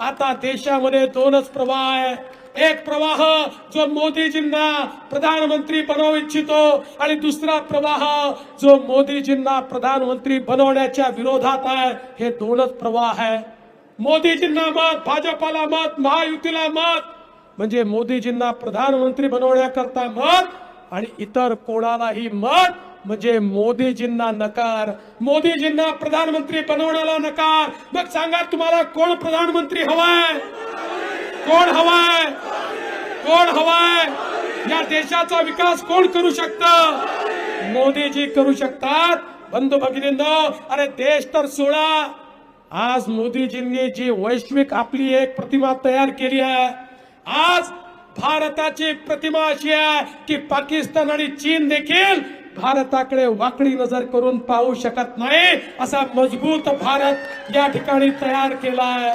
आता देशामध्ये दोनच प्रवाह आहे। एक प्रवाह जो मोदीजींना प्रधानमंत्री बनवू इच्छितो आणि दुसरा प्रवाह जो मोदीजींना प्रधानमंत्री बनवण्याच्या विरोधात आहे। हे दोनच प्रवाह आहे। मोदीजींना मत, भाजपाला मत, महायुतीला मत म्हणजे मोदीजींना प्रधानमंत्री बनवण्याकरता मत आणि इतर कोणालाही मत म्हणजे मोदीजींना नकार, मोदीजींना प्रधानमंत्री बनवण्याला नकार। मग सांगा तुम्हाला कोण प्रधानमंत्री हवाय? कोण हवाय? कोण हवाय? या देशाचा विकास कोण करू शकतं? मोदीजी करू शकतात। बंधू भगिनींनो, अरे देश तर सोडा, आज मोदीजींनी जी वैश्विक आपली एक प्रतिमा तयार केली आहे, आज भारताची प्रतिमा अशी आहे की पाकिस्तान आणि चीन देखील भारताकडे वाकडी नजर करून पाहू शकत नाही। असा मजबूत भारत या ठिकाणी तयार केला आहे।